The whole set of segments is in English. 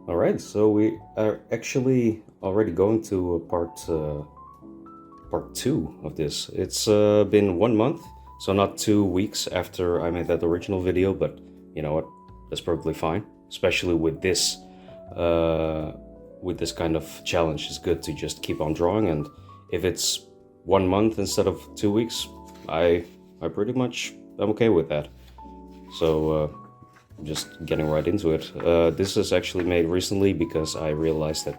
All right, so we are actually already going to part two of this. It's been 1 month, so not 2 weeks after I made that original video, but you know what? That's perfectly fine. Especially uh, with this kind of challenge, it's good to just keep on drawing. And if it's 1 month instead of 2 weeks, I pretty much I'm okay with that. So just getting right into it. This is actually made recently because I realized that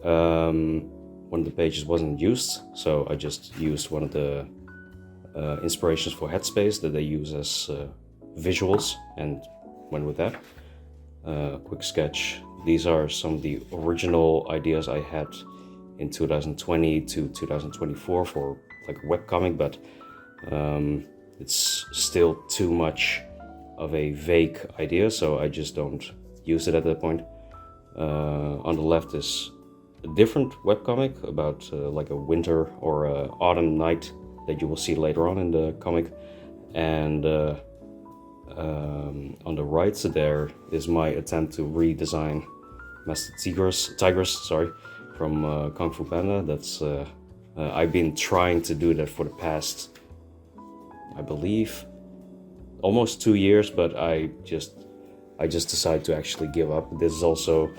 um, one of the pages wasn't used, so I just used one of the inspirations for Headspace that they use as visuals and went with that. Quick sketch. These are some of the original ideas I had in 2020 to 2024 for like a webcomic, but it's still too much of a vague idea, so I just don't use it at that point. On the left is a different webcomic about like a winter or autumn night that you will see later on in the comic. And on the right there is my attempt to redesign Master Tigress, from Kung Fu Panda. That's I've been trying to do that for the past, I believe, almost 2 years, but I just decided to actually give up. This is also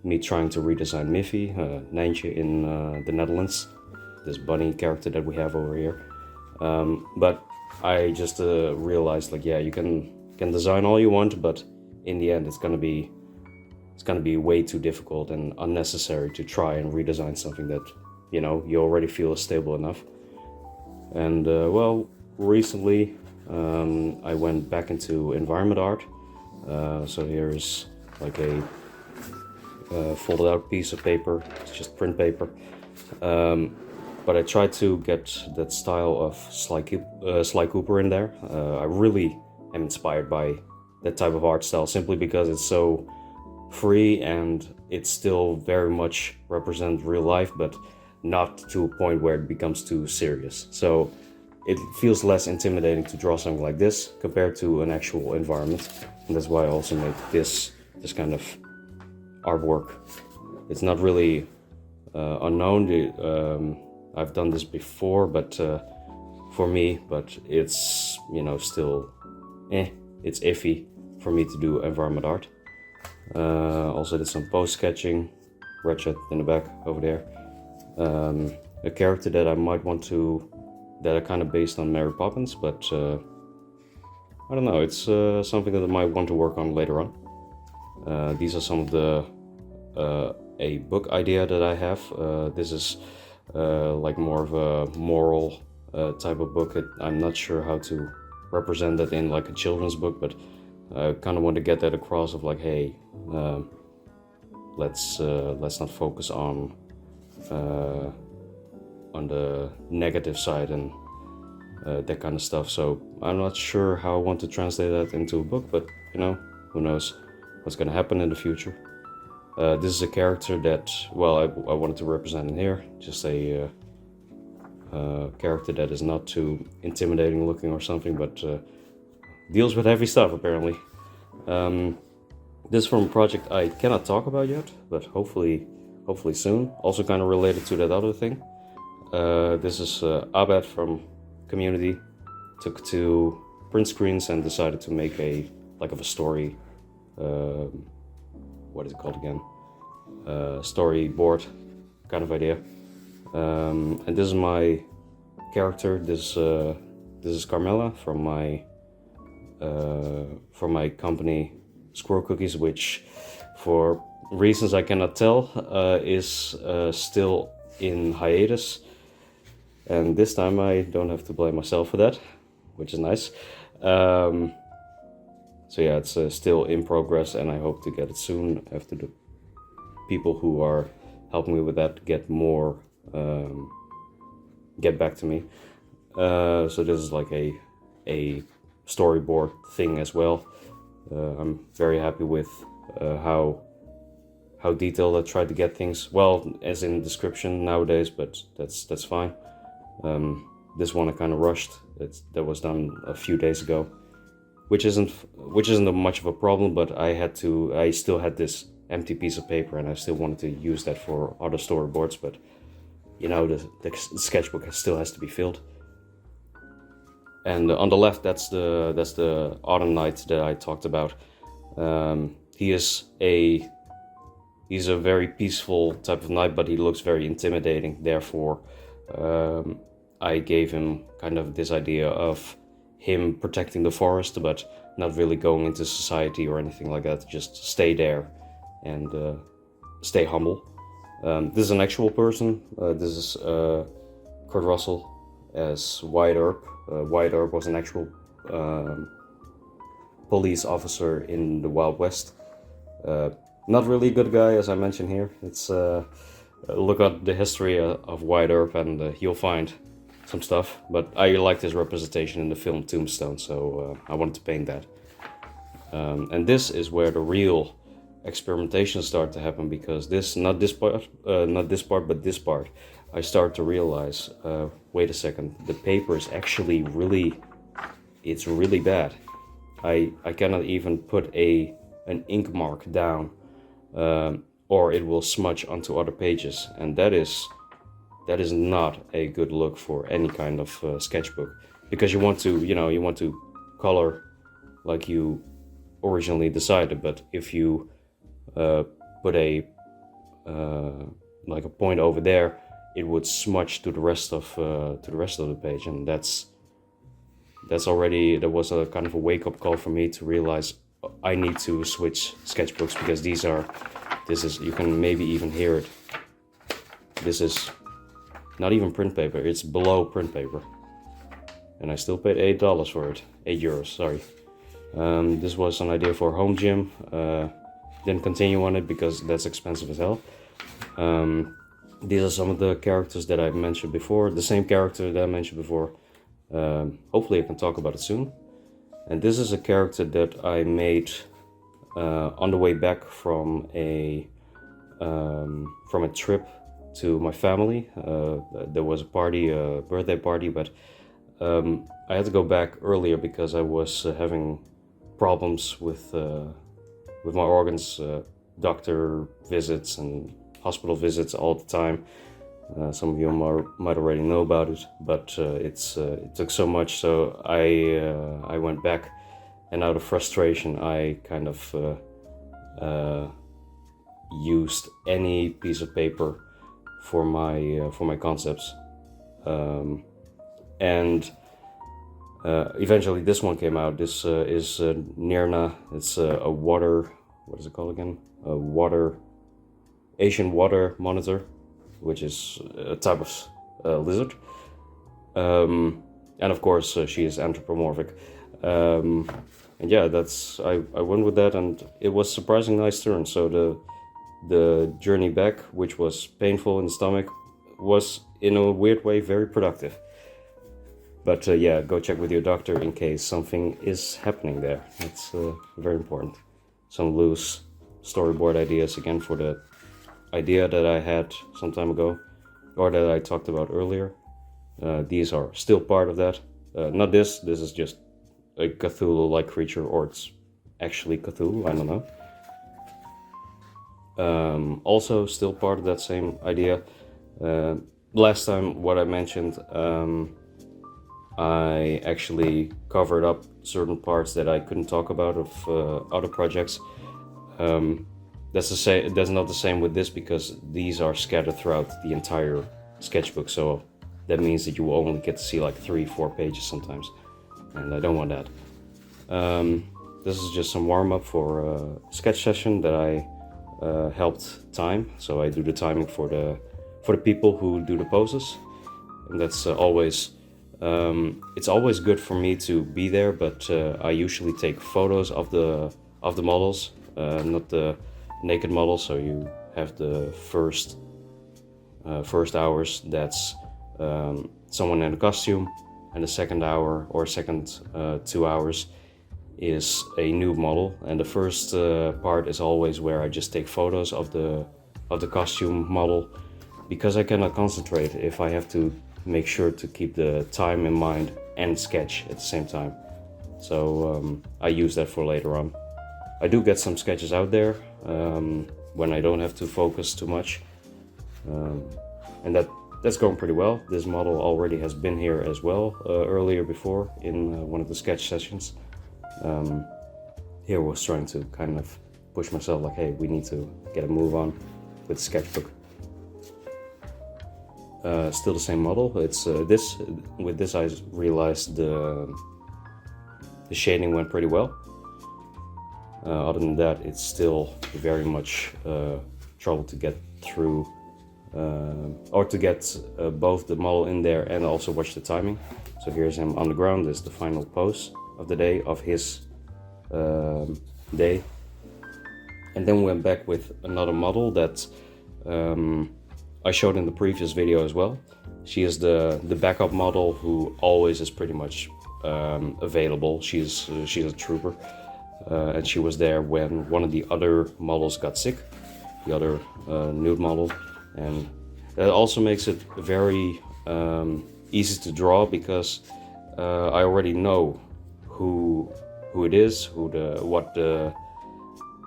me trying to redesign Miffy, Nijntje in the Netherlands, this bunny character that we have over here. But I just realized, like, yeah, you can design all you want, but in the end, it's gonna be way too difficult and unnecessary to try and redesign something that you already feel is stable enough. And well, recently I went back into environment art. So here's like a folded out piece of paper. It's just print paper. But I tried to get that style of Sly Cooper in there. I really am inspired by that type of art style simply because it's so free and it still very much represents real life, but not to a point where it becomes too serious. So it feels less intimidating to draw something like this compared to an actual environment. And that's why I also make this kind of artwork. It's not really unknown. I've done this before, but for me, but it's still it's iffy for me to do environment art. Also did some post sketching, Ratchet in the back over there. A character that I might want to, that are kind of based on Mary Poppins, but I don't know, it's something that I might want to work on later on. These are some of the a book idea that I have. This is like more of a moral type of book. I'm not sure how to represent that in like a children's book, but I kind of want to get that across of like, hey, let's not focus on the negative side and that kind of stuff. So I'm not sure how I want to translate that into a book, but who knows what's going to happen in the future. This is a character that, well, I wanted to represent in here. Just a character that is not too intimidating looking or something, but deals with heavy stuff apparently. This is from a project I cannot talk about yet, but hopefully soon. Also kind of related to that other thing. This is Abed from Community. Took two print screens and decided to make a story. What is it called again? Storyboard kind of idea. And this is my character. This is Carmela from my company Squirrel Cookies, which for reasons I cannot tell is still in hiatus. And this time I don't have to blame myself for that, which is nice. So yeah, it's still in progress, and I hope to get it soon after the people who are helping me with that get back to me. So this is like a storyboard thing as well. I'm very happy with how detailed I tried to get things. Well, as in description nowadays, but that's fine. This one I kind of rushed. That was done a few days ago. which isn't much of a problem. But I still had this empty piece of paper, and I still wanted to use that for other storyboards. But the sketchbook still has to be filled. And on the left, that's the autumn knight that I talked about. He's a very peaceful type of knight, but he looks very intimidating. Therefore, I gave him kind of this idea of him protecting the forest, but not really going into society or anything like that. Just stay there and stay humble. This is an actual person. This is Kurt Russell as Wyatt Earp. Wyatt Earp was an actual police officer in the Wild West. Not really a good guy, as I mentioned here. It's look at the history of Wyatt Earp, and you'll find some stuff. But I liked his representation in the film Tombstone, so I wanted to paint that. And this is where the real experimentation started to happen, because not this part, but this part, I started to realize, wait a second, the paper is actually it's really bad. I cannot even put an ink mark down, or it will smudge onto other pages, and that is not a good look for any kind of sketchbook, because you want to color like you originally decided. But if you put a point over there, it would smudge to the rest of the page, and that was a kind of a wake-up call for me to realize I need to switch sketchbooks, because this is you can maybe even hear it. This is not even print paper, it's below print paper. And I still paid $8 for it. €8, sorry. This was an idea for home gym. Didn't continue on it because that's expensive as hell. These are some of the characters that I mentioned before. The same character that I mentioned before. Hopefully I can talk about it soon. And this is a character that I made on the way back from a trip to my family. There was a party, a birthday party, but I had to go back earlier because I was having problems with my organs, doctor visits and hospital visits all the time. Some of you might already know about it, but it took so much, so I went back, and out of frustration I kind of used any piece of paper for my concepts, and eventually this one came out. This is Nirna. It's a water, what is it called again? Asian water monitor, which is a type of lizard. And of course she is anthropomorphic. And yeah, I went with that, and it was a surprisingly nice turn. So the journey back, which was painful in the stomach, was in a weird way very productive. But yeah, go check with your doctor in case something is happening there. That's very important. Some loose storyboard ideas again for the idea that I had some time ago, or that I talked about earlier. These are still part of that. Not this is just a Cthulhu-like creature, or it's actually Cthulhu, I don't know. Also still part of that same idea. Last time what I mentioned, I actually covered up certain parts that I couldn't talk about of other projects. That's not the same with this, because these are scattered throughout the entire sketchbook, so that means that you will only get to see like 3-4 pages sometimes, and I don't want that. This is just some warm-up for a sketch session that I helped time, so I do the timing for the people who do the poses, and that's always it's always good for me to be there, but I usually take photos of the models, not the naked model. So you have the first hours, that's someone in a costume, and the second hour or second 2 hours is a new model, and the first part is always where I just take photos of the costume model, because I cannot concentrate if I have to make sure to keep the time in mind and sketch at the same time. so I use that for later on. I do get some sketches out there when I don't have to focus too much, and that's going pretty well. This model already has been here as well earlier before in one of the sketch sessions. Here I was trying to kind of push myself like, hey, we need to get a move on with Sketchbook. Still the same model. It's with this I realized the shading went pretty well. Other than that, it's still very much trouble to get through or to get both the model in there and also watch the timing. So here's him on the ground. This is the final pose of the day, of his day. And then we went back with another model that I showed in the previous video as well. She is the backup model who always is pretty much available. She's a trooper, and she was there when one of the other models got sick, the other nude model, and that also makes it very easy to draw because I already know who it is, what the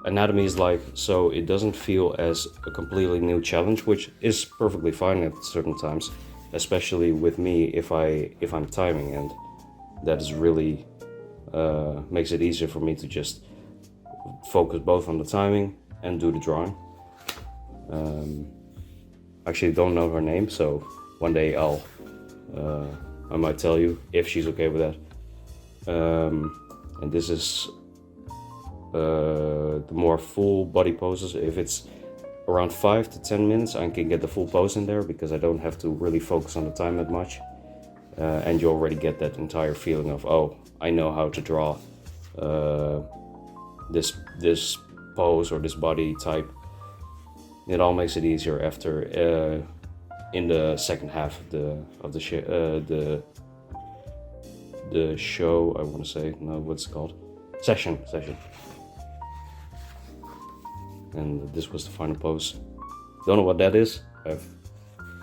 anatomy is like, so it doesn't feel as a completely new challenge, which is perfectly fine at certain times, especially with me if I'm timing, and that is really makes it easier for me to just focus both on the timing and do the drawing. Actually don't know her name, so one day I might tell you if she's okay with that. And this is the more full body poses. If it's around 5 to 10 minutes, I can get the full pose in there because I don't have to really focus on the time that much. And you already get that entire feeling of, oh, I know how to draw this pose or this body type. It all makes it easier after in the second half of the show. I want to say, no, what's it called? Session. And this was the final pose. Don't know what that is. I'm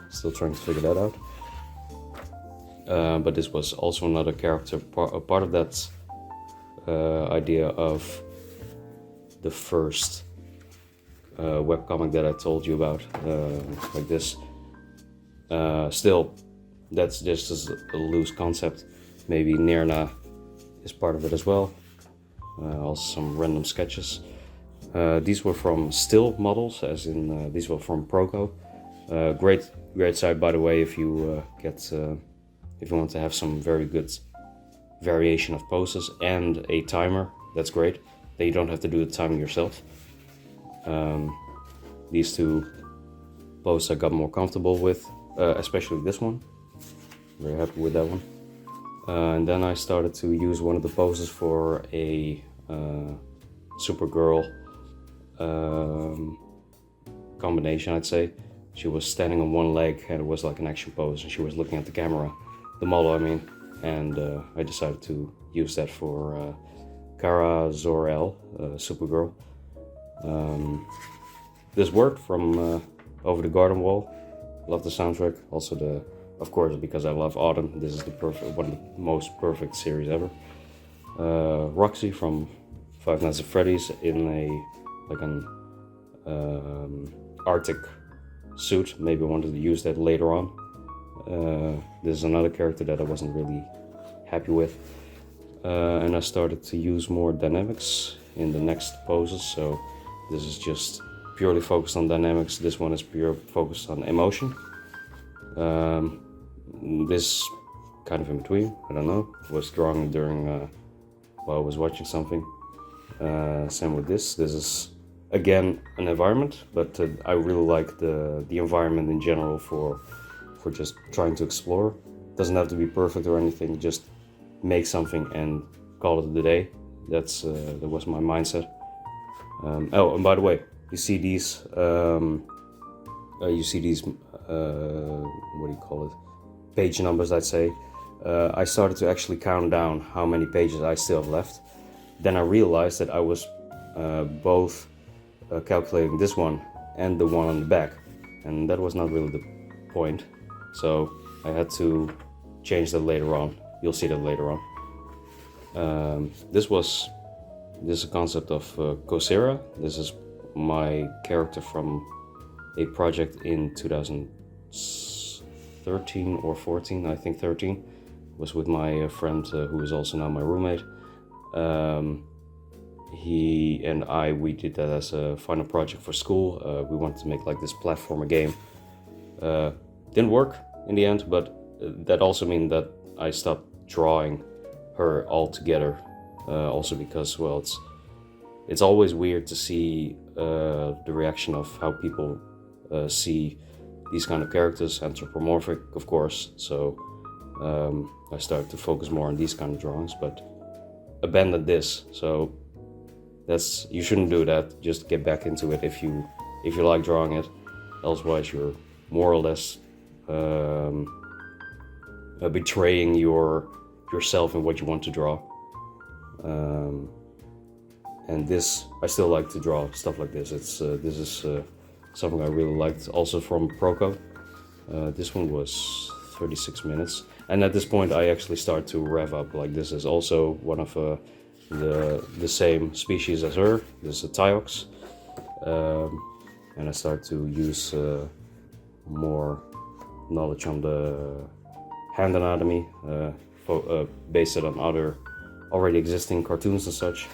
still trying to figure that out. But this was also another character, part of that idea of the first webcomic that I told you about, like this. Still, that's just a loose concept. Maybe Nirna is part of it as well. Also some random sketches. These were from still models, as in these were from Proco. Great site, by the way, if you if you want to have some very good variation of poses and a timer. That's great. Then you don't have to do the timing yourself. These two poses I got more comfortable with, especially this one. Very happy with that one. And then I started to use one of the poses for a Supergirl combination, I'd say. She was standing on one leg and it was like an action pose, and she was looking at the camera, the model I mean, and I decided to use that for Kara Zor-El, Supergirl. This worked from Over the Garden Wall. Love the soundtrack. Also of course, because I love autumn, this is one of the most perfect series ever. Roxy from Five Nights at Freddy's in an Arctic suit. Maybe I wanted to use that later on. This is another character that I wasn't really happy with. And I started to use more dynamics in the next poses. So this is just purely focused on dynamics. This one is pure focused on emotion. This kind of in between, I don't know, was drawing during while I was watching something. Same with this. This is again an environment, but I really like the environment in general for just trying to explore. Doesn't have to be perfect or anything, just make something and call it a day. That was my mindset. Oh, and by the way, you see these what do you call it, page numbers, I'd say. I started to actually count down how many pages I still have left. Then I realized that I was both calculating this one and the one on the back, and that was not really the point, so I had to change that later on. You'll see that later on. This is a concept of Coursera. This is my character from a project in 2013 or 14, I think 13. Was with my friend who is also now my roommate. He and we did that as a final project for school. We wanted to make like this platformer game. Didn't work in the end, but that also means that I stopped drawing her altogether. Also because, well, it's always weird to see the reaction of how people see these kind of characters, anthropomorphic, of course. So I started to focus more on these kind of drawings, but abandoned this. So you shouldn't do that. Just get back into it if you like drawing it. Elsewise, you're more or less betraying yourself in what you want to draw. And this, I still like to draw stuff like this. This is something I really liked, also from Proco. This one was 36 minutes, and at this point I actually start to rev up. Like, this is also one of the same species as her. This is a Tyox, and I start to use more knowledge on the hand anatomy, base it on other already existing cartoons and such.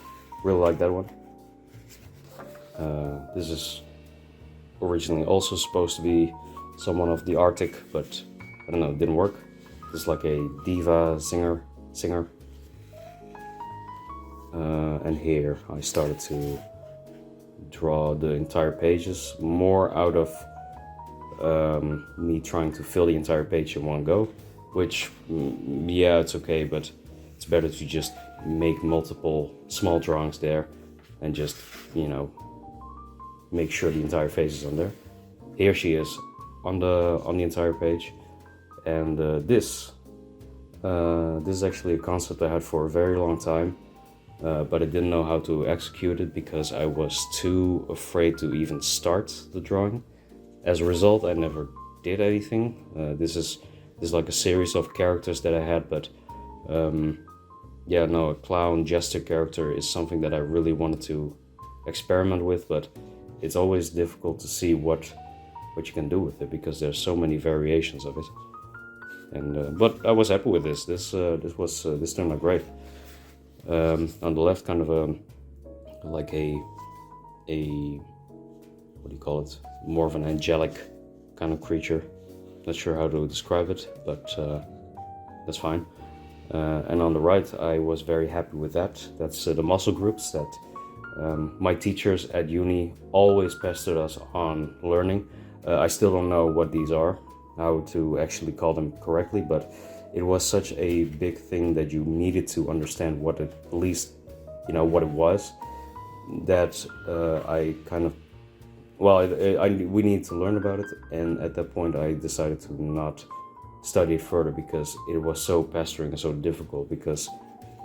Really like that one. This is originally also supposed to be someone of the Arctic, but I don't know, it didn't work. This is like a diva singer. And here I started to draw the entire pages, more out of me trying to fill the entire page in one go, which, yeah, it's okay, but it's better to just make multiple small drawings there and just, make sure the entire face is on there. Here she is on the entire page. And this is actually a concept I had for a very long time, but I didn't know how to execute it because I was too afraid to even start the drawing. As a result, I never did anything. This is like a series of characters that I had, but a clown jester character is something that I really wanted to experiment with, but it's always difficult to see what you can do with it because there's so many variations of it. And but I was happy with this. This turned out great. On the left, kind of like a what do you call it? More of an angelic kind of creature. Not sure how to describe it, but that's fine. And on the right, I was very happy with that. That's the muscle groups that my teachers at uni always pestered us on learning. I still don't know what these are, how to actually call them correctly, but it was such a big thing that you needed to understand what it, at least, what it was, that I kind of, we needed to learn about it, and at that point I decided to not study it further because it was so pestering and so difficult, because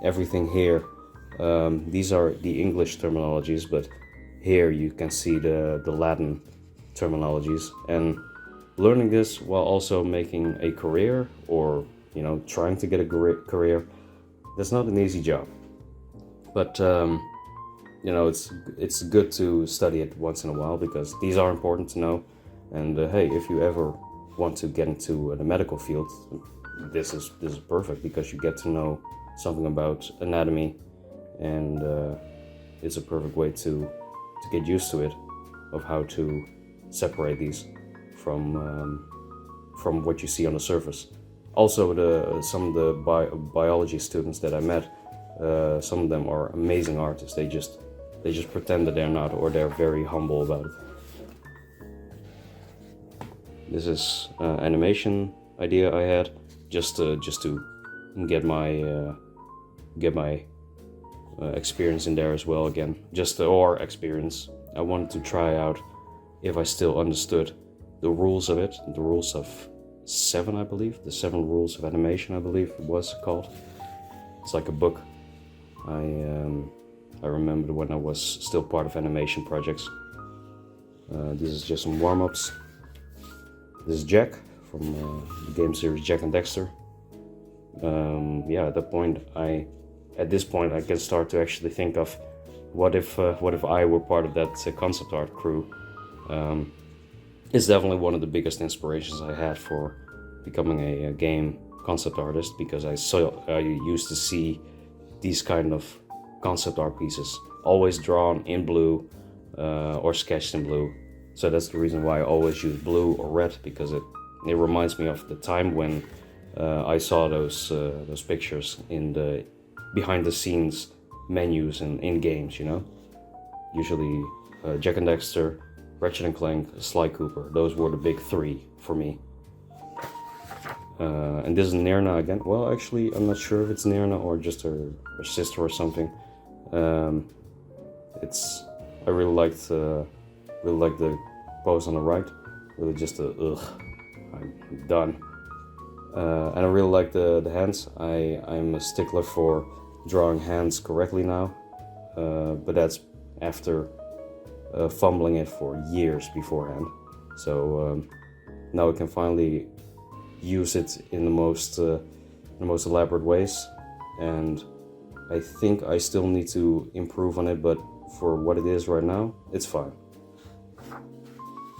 everything here, these are the English terminologies, but here you can see the Latin terminologies, and learning this while also making a career or trying to get a career, that's not an easy job. But it's good to study it once in a while because these are important to know. And hey, if you ever want to get into the medical field, this is perfect because you get to know something about anatomy, and it's a perfect way to get used to it, of how to separate these from what you see on the surface. Also, some of the biology students that I met, some of them are amazing artists. They just pretend that they're not, or they're very humble about it. This is animation idea I had, just to get my experience in there as well again. Or experience. I wanted to try out if I still understood the rules of it, the rules of 7, I believe, the 7 rules of animation, I believe it was called. It's like a book. I remember when I was still part of animation projects. This is just some warm-ups. This is Jack from the game series Jack and Dexter. At that point I at this point I can start to actually think of what if I were part of that concept art crew. It's definitely one of the biggest inspirations I had for becoming a game concept artist, because I used to see these kind of concept art pieces always drawn in blue or sketched in blue. So that's the reason why I always use blue or red, because it reminds me of the time when I saw those pictures in the behind the scenes menus and in games, you know. Usually Jak and Daxter, Ratchet and Clank, Sly Cooper. Those were the big three for me. And this is Nirna again. Well, actually, I'm not sure if it's Nirna or just her sister or something. I really liked the pose on the right. Really just I'm done. And I really like the hands. I'm a stickler for drawing hands correctly now, but that's after fumbling it for years beforehand. So now I can finally use it in the most elaborate ways, and I think I still need to improve on it, but for what it is right now, it's fine.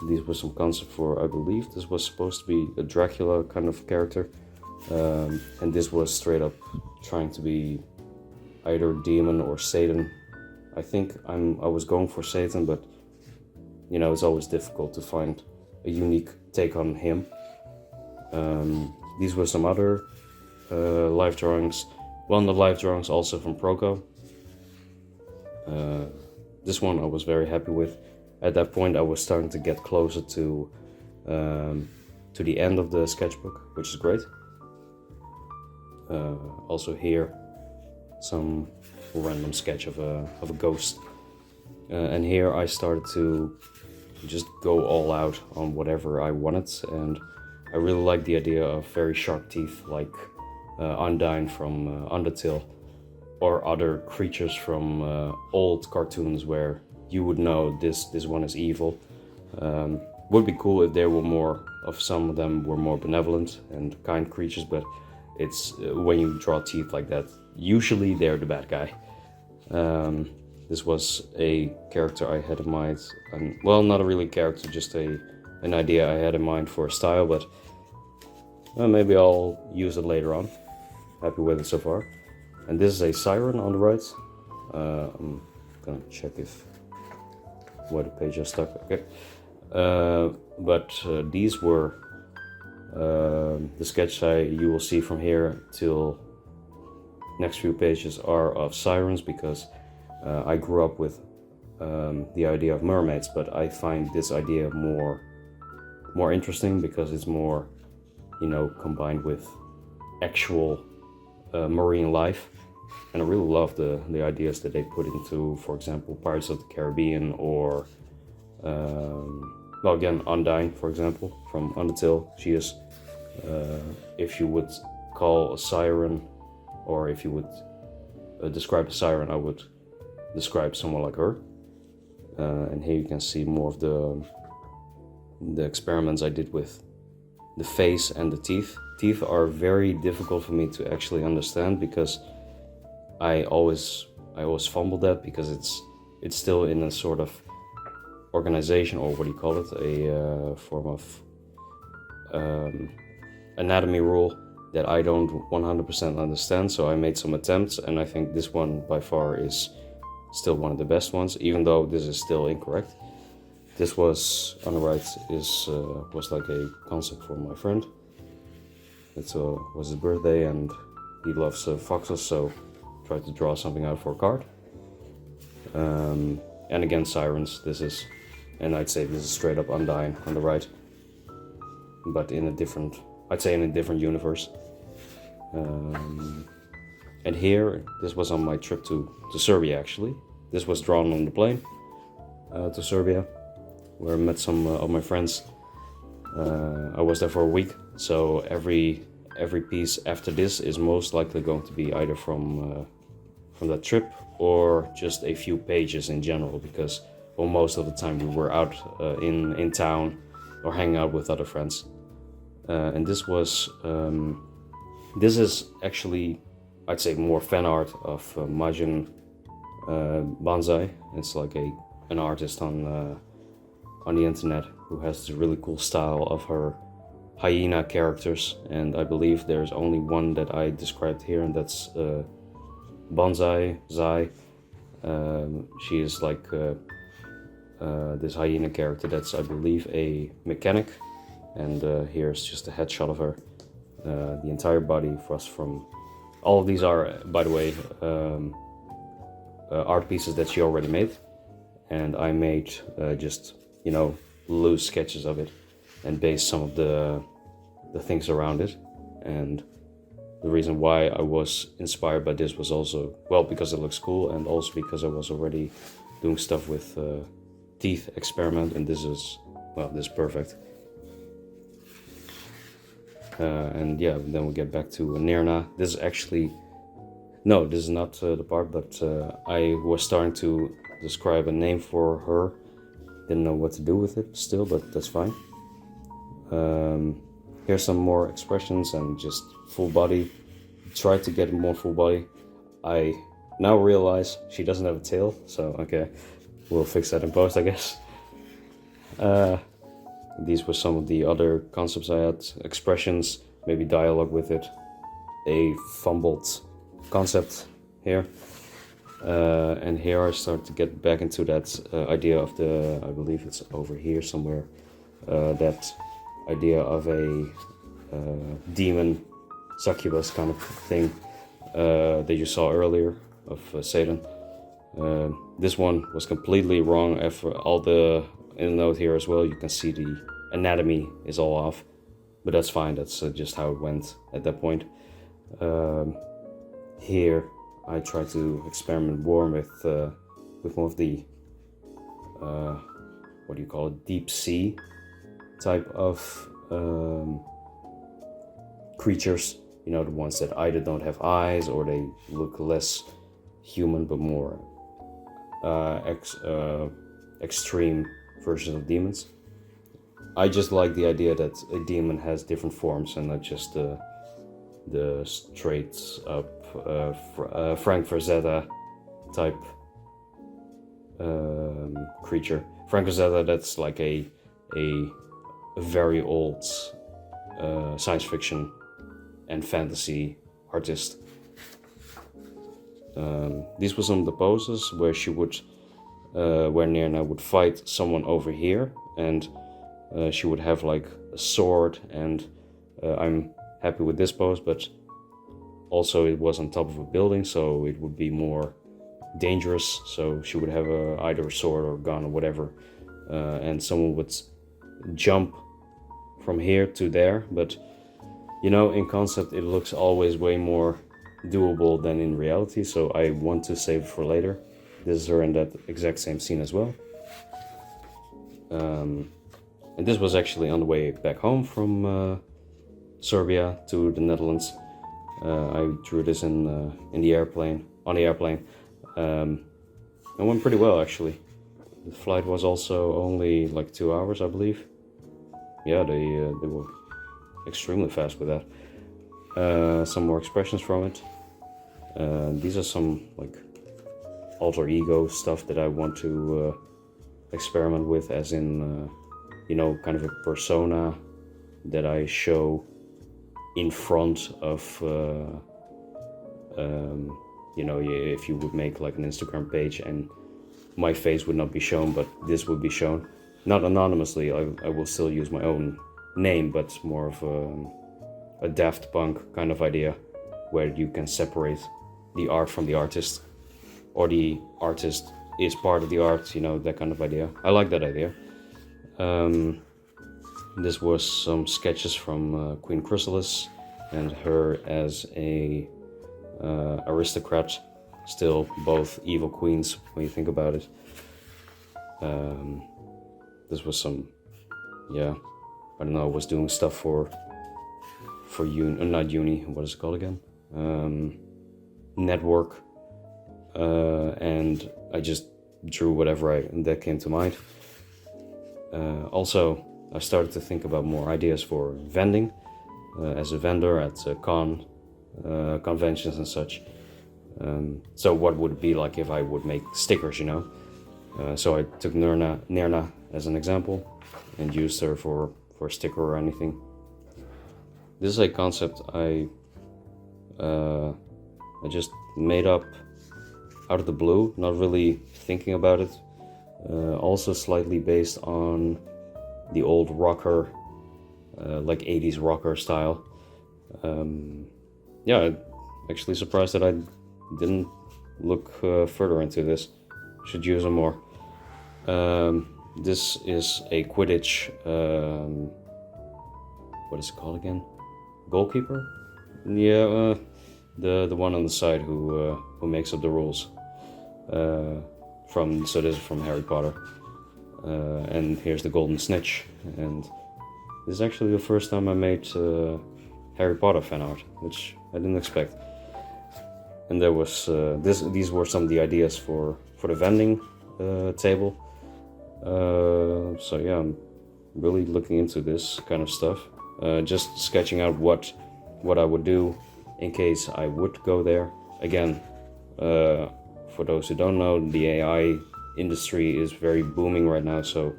These were some concept for, I believe this was supposed to be a Dracula kind of character, and this was straight up trying to be either demon or Satan. I think I was going for Satan, but you know, it's always difficult to find a unique take on him. These were some other live drawings. Well, the live drawings also from Proco. This one I was very happy with. At that point I was starting to get closer to the end of the sketchbook, which is great. Also here, some random sketch of a ghost. And here I started to just go all out on whatever I wanted, and I really like the idea of very sharp teeth, like Undyne from Undertale, or other creatures from old cartoons where you would know this one is evil. Would be cool if there were more of some of them were more benevolent and kind creatures, but it's when you draw teeth like that, usually they're the bad guy. This was a character I had in mind, and well, not a really character, just an idea I had in mind for a style, but maybe I'll use it later on. Happy with it so far. And this is a siren on the right. I'm gonna check why the page is stuck. Okay. But these were the sketch you will see from here till next few pages are of sirens, because I grew up with the idea of mermaids, but I find this idea more interesting because it's more, you know, combined with actual marine life. And I really love the ideas that they put into, for example, Pirates of the Caribbean, or well, again, Undyne, for example, from Undertale. She is, if you would call a siren, or if you would describe a siren, I would describe someone like her. And here you can see more of the experiments I did with the face and the teeth. Teeth are very difficult for me to actually understand, because I always fumble that, because it's still in a sort of organization, or what do you call it, a form of anatomy rule that I don't 100% understand. So I made some attempts, and I think this one by far is still one of the best ones, even though this is still incorrect. This was on the right was like a concept for my friend. It was his birthday, and he loves foxes, so tried to draw something out for a card. And again, sirens. And I'd say this is straight up Undyne on the right, but in a different universe. And here, this was on my trip to Serbia, actually. This was drawn on the plane to Serbia, where I met some of my friends. I was there for a week, so every piece after this is most likely going to be either from that trip, or just a few pages in general, because well, most of the time we were out in town or hanging out with other friends. And this is actually I'd say more fan art of Majin Banzai. It's like an artist on the internet who has this really cool style of her hyena characters, and I believe there's only one that I described here, and that's Banzai Zai. She is like this hyena character that's, I believe, a mechanic, and here's just a headshot of her. The entire body was from... All of these are, by the way, art pieces that she already made, and I made just, you know, loose sketches of it and based some of the things around it. And the reason why I was inspired by this was also, well, because it looks cool, and also because I was already doing stuff with teeth experiment, and this is, well, this is perfect. And yeah, then we get back to Nirna. This is actually, no, this is not the part, but I was starting to describe a name for her. Didn't know what to do with it still, but that's fine. Here's some more expressions and just full body. Try to get more full body. I now realize she doesn't have a tail, so okay, we'll fix that in post, I guess. These were some of the other concepts I had, expressions, maybe dialogue with it, a fumbled concept here. And here I start to get back into that idea of the, I believe it's over here somewhere, that idea of a demon, succubus kind of thing that you saw earlier of Satan. This one was completely wrong. After all the, in the note here as well, you can see the anatomy is all off, but that's fine. That's just how it went at that point. Here I try to experiment more with more of the what do you call it, deep sea type of creatures. You know, the ones that either don't have eyes or they look less human but more extreme versions of demons. I just like the idea that a demon has different forms and not just the straight up Frank Frazetta type creature. Frank Frazetta, that's like a very old science fiction and fantasy artist. These were some of the poses where she would, where Nirna would fight someone over here, and she would have like a sword, and I'm happy with this pose, but also it was on top of a building, so it would be more dangerous. So she would have either a sword or a gun or whatever, and someone would jump from here to there, but you know, in concept it looks always way more doable than in reality, so I want to save it for later. This is her in that exact same scene as well. And this was actually on the way back home from Serbia to the Netherlands. I drew this in the airplane, on the airplane. It went pretty well actually. The flight was also only like 2 hours, I believe. Yeah, they were extremely fast with that. Some more expressions from it. These are some like alter ego stuff that I want to experiment with, as in you know, kind of a persona that I show in front of you know, if you would make like an Instagram page and my face would not be shown, but this would be shown, not anonymously. I will still use my own name, but more of a Daft Punk kind of idea, where you can separate the art from the artist, or the artist is part of the art, you know, that kind of idea. I like that idea. This was some sketches from Queen Chrysalis and her as a aristocrat, still both evil queens when you think about it. This was some, yeah, I don't know, I was doing stuff for not uni, what is it called again? Network, and I just drew whatever that came to mind. Also, I started to think about more ideas for vending. As a vendor at a con, conventions and such. So what would it be like if I would make stickers, you know? So I took Nirna as an example and used her for a sticker or anything. This is a concept I just made up out of the blue, not really thinking about it. Also slightly based on the old rocker, like 80s rocker style. Yeah, I'm actually surprised that I didn't look further into this. Should use them more. This is a Quidditch, what is it called again? Goalkeeper? Yeah, the one on the side who makes up the rules. So this is from Harry Potter. And here's the golden snitch. And this is actually the first time I made Harry Potter fan art, which I didn't expect. And there was these were some of the ideas for the vending table. So yeah, I'm really looking into this kind of stuff. Just sketching out what I would do in case I would go there. Again, for those who don't know, the AI industry is very booming right now, so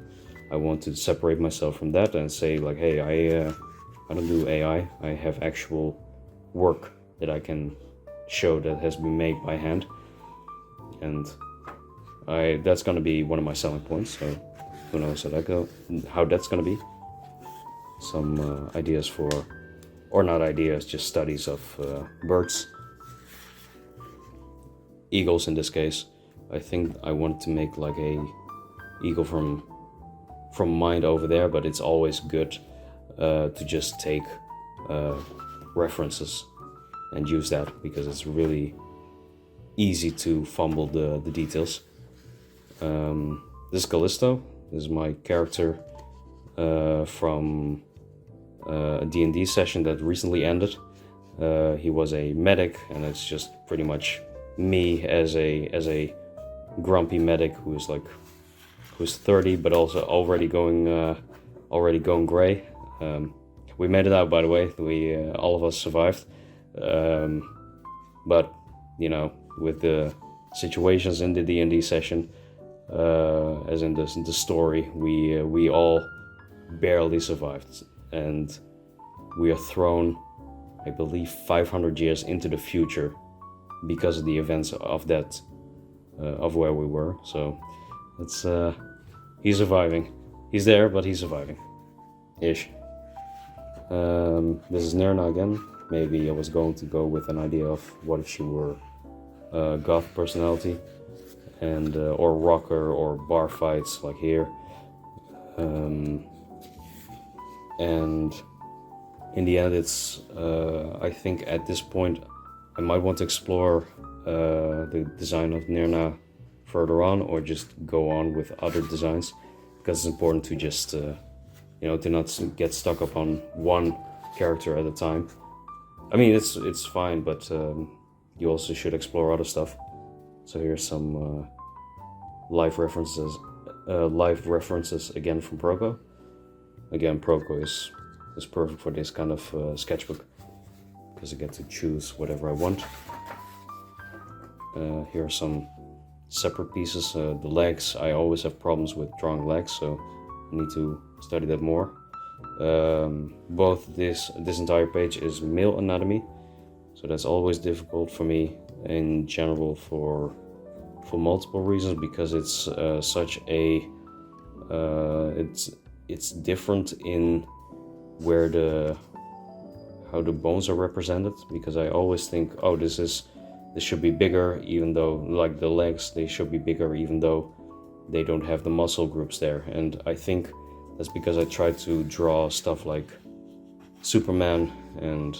I want to separate myself from that and say like, hey, I don't do AI. I have actual work that I can show that has been made by hand, and that's gonna be one of my selling points. So who knows how that's gonna be. Some ideas for, or not ideas, just studies of birds, eagles in this case. I think I want to make like a eagle from mind over there, but it's always good to just take references and use that, because it's really easy to fumble the details. This is Callisto. This is my character from a D&D session that recently ended. He was a medic, and it's just pretty much me as a grumpy medic who's 30 but also already going gray. We made it out, by the way. We all of us survived. But you know, with the situations in the D&D session, as in the story, we all barely survived, and we are thrown, I believe, 500 years into the future because of the events of that, of where we were. So it's he's surviving. He's there, but he's surviving, ish. This is Nirna again. Maybe I was going to go with an idea of what if she were goth personality, and or rocker or bar fights like here. And in the end, it's I think at this point I might want to explore the design of Nirna further on, or just go on with other designs, because it's important to just to not get stuck up on one character at a time. I mean, it's fine, but you also should explore other stuff. So here's some live references again from Proco. Again, Proco is perfect for this kind of sketchbook, because I get to choose whatever I want. Here are some separate pieces. The legs, I always have problems with drawing legs, so I need to study that more. Both this entire page is male anatomy, so that's always difficult for me in general for multiple reasons, because it's such a it's different in how the bones are represented, because I always think, oh, this should be bigger, even though, like the legs, they should be bigger even though they don't have the muscle groups there. And I think that's because I try to draw stuff like Superman and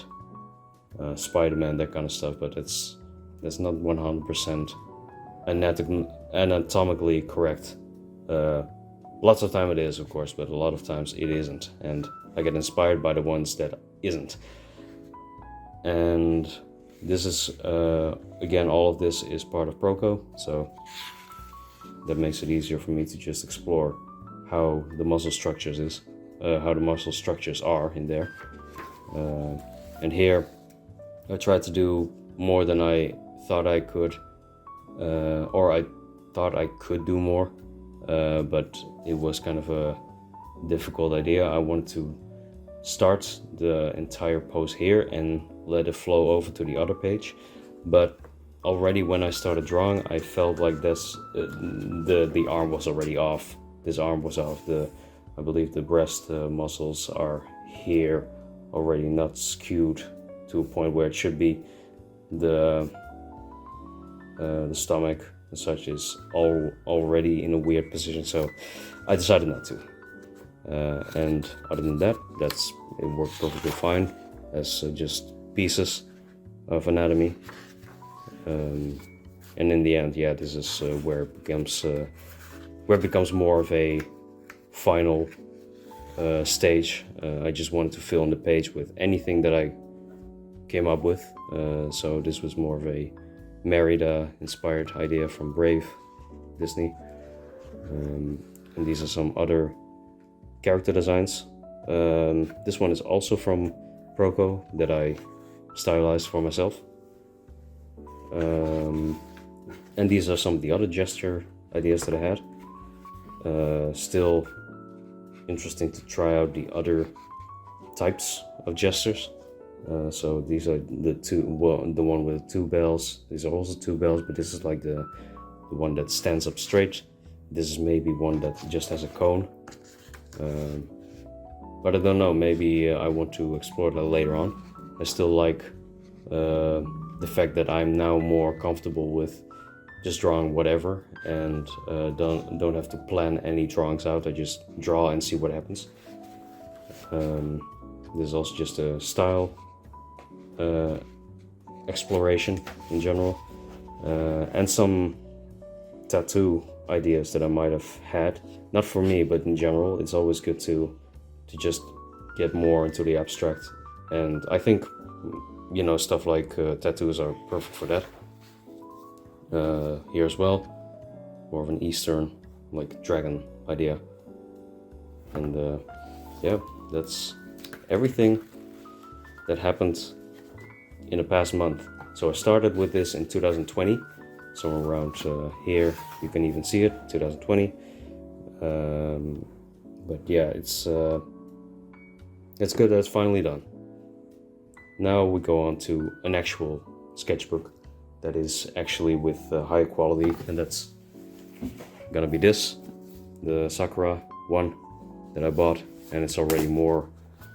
Spider-Man, that kind of stuff, but that's not 100% anatomically correct. Lots of time it is, of course, but a lot of times it isn't, and I get inspired by the ones that isn't. And this is again, all of this is part of Proco, so that makes it easier for me to just explore how the muscle structures are in there. And here I tried to do more than I thought I could, or I thought I could do more, but it was kind of a difficult idea. I wanted to start the entire post here and let it flow over to the other page, but already when I started drawing, I felt like this the arm was already off. This arm was off. I believe the breast muscles are here already, not skewed to a point where it should be. The stomach and such is already in a weird position, so I decided not to. And other than that, it worked perfectly fine as just pieces of anatomy. And in the end, yeah, this is where it becomes more of a final stage. I just wanted to fill in the page with anything that I came up with. So this was more of a Merida-inspired idea from Brave, Disney. And these are some other character designs. This one is also from Proco that I stylized for myself. And these are some of the other gesture ideas that I had. Still interesting to try out the other types of gestures. So these are the one with the two bells. These are also two bells, but this is like the one that stands up straight. This is maybe one that just has a cone. But I don't know, maybe I want to explore that later on. I still like the fact that I'm now more comfortable with just drawing whatever and don't have to plan any drawings out. I just draw and see what happens. This is also just a style exploration in general, and some tattoo ideas that I might have had. Not for me, but in general, it's always good to just get more into the abstract. And I think, stuff like tattoos are perfect for that. Here as well, more of an Eastern, like dragon idea. And yeah, that's everything that happened in the past month. So I started with this in 2020, somewhere around here. You can even see it, 2020. But yeah, it's good that it's finally done. Now we go on to an actual sketchbook that is actually with high quality, and that's gonna be this, the Sakura one that I bought, and it's already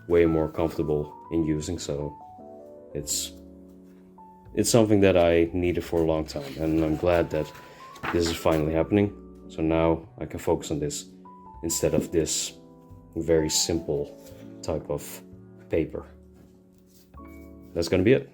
way more comfortable in using. So it's something that I needed for a long time, and I'm glad that this is finally happening. So now I can focus on this instead of this very simple type of paper. That's gonna be it.